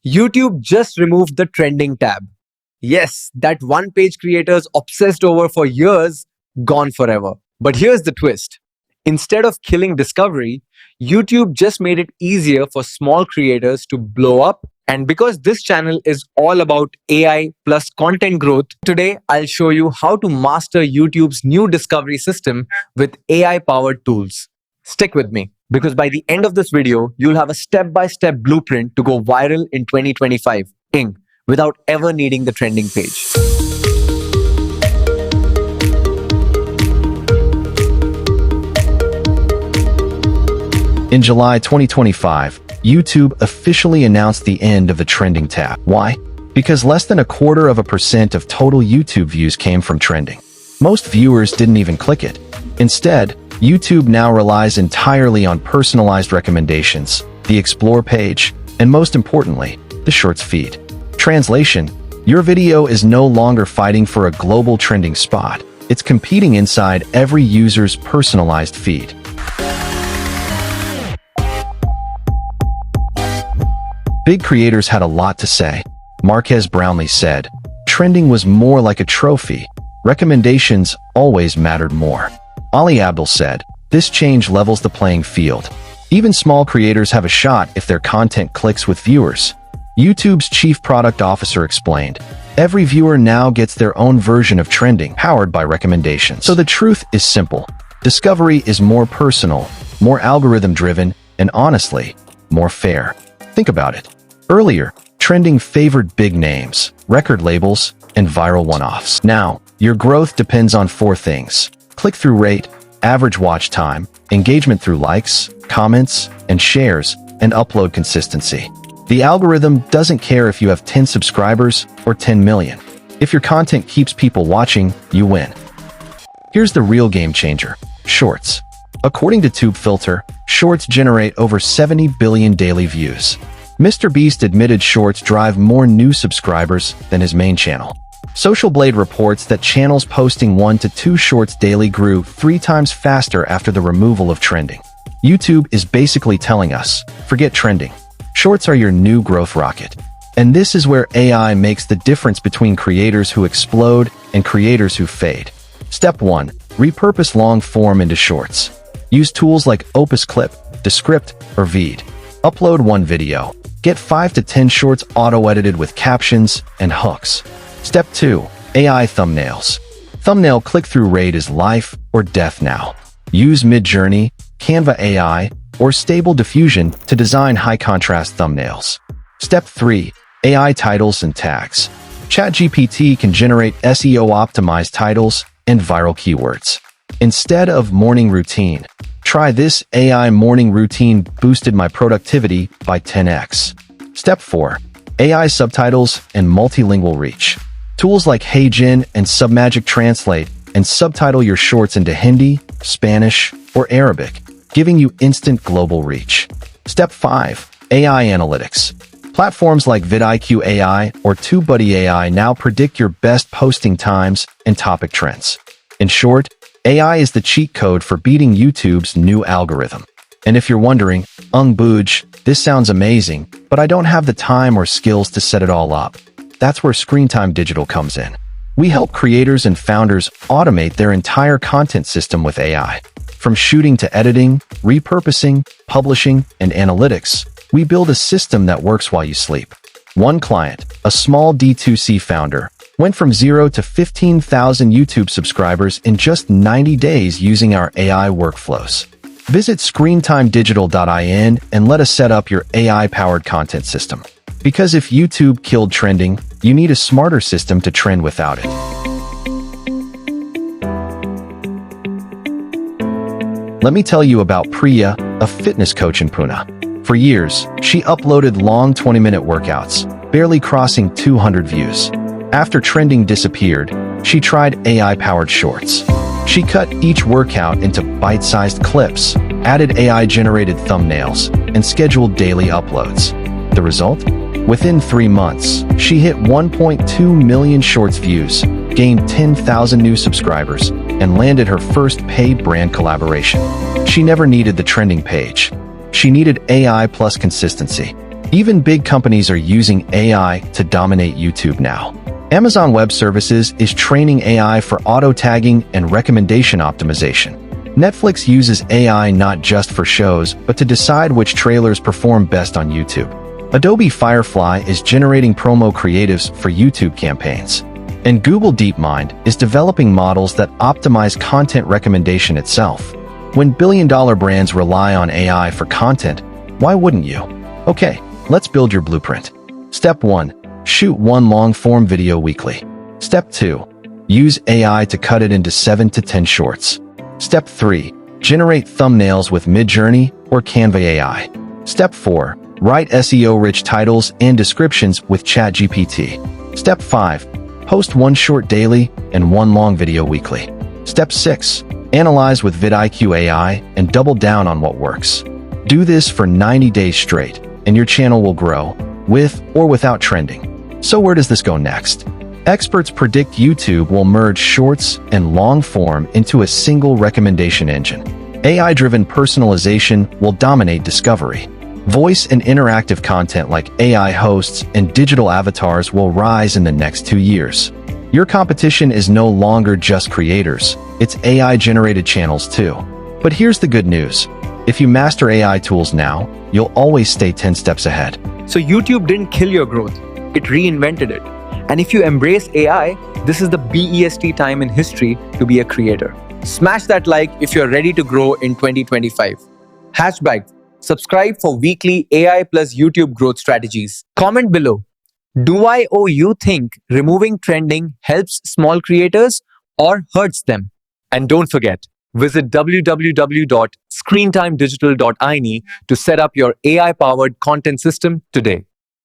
YouTube just removed the trending tab. Yes, that one page creators obsessed over for years, gone forever. But here's the twist. Instead of killing discovery, YouTube just made it easier for small creators to blow up. And because this channel is all about AI plus content growth, today I'll show you how to master YouTube's new discovery system with AI-powered tools. Stick with me, because by the end of this video, you'll have a step-by-step blueprint to go viral in 2025, without ever needing the trending page. In July 2025, YouTube officially announced the end of the trending tab. Why? Because less than 0.25% of total YouTube views came from trending. Most viewers didn't even click it. Instead, YouTube now relies entirely on personalized recommendations, the Explore page, and most importantly, the Shorts feed. Translation: your video is no longer fighting for a global trending spot. It's competing inside every user's personalized feed. Big creators had a lot to say. Marques Brownlee said, "Trending was more like a trophy. Recommendations always mattered more." Ali Abdul said, "This change levels the playing field. Even small creators have a shot if their content clicks with viewers." YouTube's chief product officer explained, "Every viewer now gets their own version of trending, powered by recommendations." So the truth is simple. Discovery is more personal, more algorithm-driven, and honestly, more fair. Think about it. Earlier, trending favored big names, record labels, and viral one-offs. Now, your growth depends on 4 things: click-through rate, average watch time, engagement through likes, comments, and shares, and upload consistency. The algorithm doesn't care if you have 10 subscribers or 10 million. If your content keeps people watching, you win. Here's the real game changer: Shorts. According to TubeFilter, Shorts generate over 70 billion daily views. Mr. Beast admitted Shorts drive more new subscribers than his main channel. Social Blade reports that channels posting 1 to 2 Shorts daily grew 3 times faster after the removal of trending. YouTube is basically telling us, forget trending. Shorts are your new growth rocket. And this is where AI makes the difference between creators who explode and creators who fade. Step 1. Repurpose long form into Shorts. Use tools like Opus Clip, Descript, or Veed. Upload 1 video. Get 5 to 10 Shorts auto-edited with captions and hooks. Step 2. AI thumbnails. Thumbnail click-through rate is life or death now. Use Midjourney, Canva AI, or Stable Diffusion to design high-contrast thumbnails. Step 3. AI titles and tags. ChatGPT can generate SEO-optimized titles and viral keywords. Instead of morning routine, try this: AI morning routine boosted my productivity by 10x. Step 4. AI subtitles and multilingual reach. Tools like HeyGen and Submagic translate and subtitle your Shorts into Hindi, Spanish, or Arabic, giving you instant global reach. Step 5. AI analytics. Platforms like vidIQ AI or TubeBuddy AI now predict your best posting times and topic trends. In short, AI is the cheat code for beating YouTube's new algorithm. And if you're wondering, Booj, this sounds amazing, but I don't have the time or skills to set it all up. That's where ScreenTime Digital comes in. We help creators and founders automate their entire content system with AI. From shooting to editing, repurposing, publishing, and analytics, we build a system that works while you sleep. One client, a small D2C founder, went from 0 to 15,000 YouTube subscribers in just 90 days using our AI workflows. Visit ScreenTime-Digital.in and let us set up your AI-powered content system. Because if YouTube killed trending, you need a smarter system to trend without it. Let me tell you about Priya, a fitness coach in Pune. For years, she uploaded long 20-minute workouts, barely crossing 200 views. After trending disappeared, she tried AI-powered Shorts. She cut each workout into bite-sized clips, added AI-generated thumbnails, and scheduled daily uploads. The result? Within 3 months, she hit 1.2 million Shorts views, gained 10,000 new subscribers, and landed her first paid brand collaboration. She never needed the trending page. She needed AI plus consistency. Even big companies are using AI to dominate YouTube now. Amazon Web Services is training AI for auto-tagging and recommendation optimization. Netflix uses AI not just for shows, but to decide which trailers perform best on YouTube. Adobe Firefly is generating promo creatives for YouTube campaigns. And Google DeepMind is developing models that optimize content recommendation itself. When billion-dollar brands rely on AI for content, why wouldn't you? Okay, let's build your blueprint. Step 1. Shoot one long-form video weekly. Step 2. Use AI to cut it into 7 to 10 shorts. Step 3. Generate thumbnails with Midjourney or Canva AI. Step 4. Write SEO-rich titles and descriptions with ChatGPT. Step 5. Post one short daily and one long video weekly. Step 6. Analyze with vidIQ AI and double down on what works. Do this for 90 days straight, and your channel will grow, with or without trending. So where does this go next? Experts predict YouTube will merge shorts and long form into a single recommendation engine. AI-driven personalization will dominate discovery. Voice and interactive content like AI hosts and digital avatars will rise in the next 2 years. Your competition is no longer just creators, it's AI-generated channels too. But here's the good news. If you master AI tools now, you'll always stay 10 steps ahead. So YouTube didn't kill your growth, it reinvented it. And if you embrace AI, this is the best time in history to be a creator. Smash that like if you're ready to grow in 2025. Hatchback, subscribe for weekly AI plus YouTube growth strategies. Comment below. Do I or you think removing trending helps small creators or hurts them? And don't forget, visit www.screentimedigital.ini to set up your AI-powered content system today.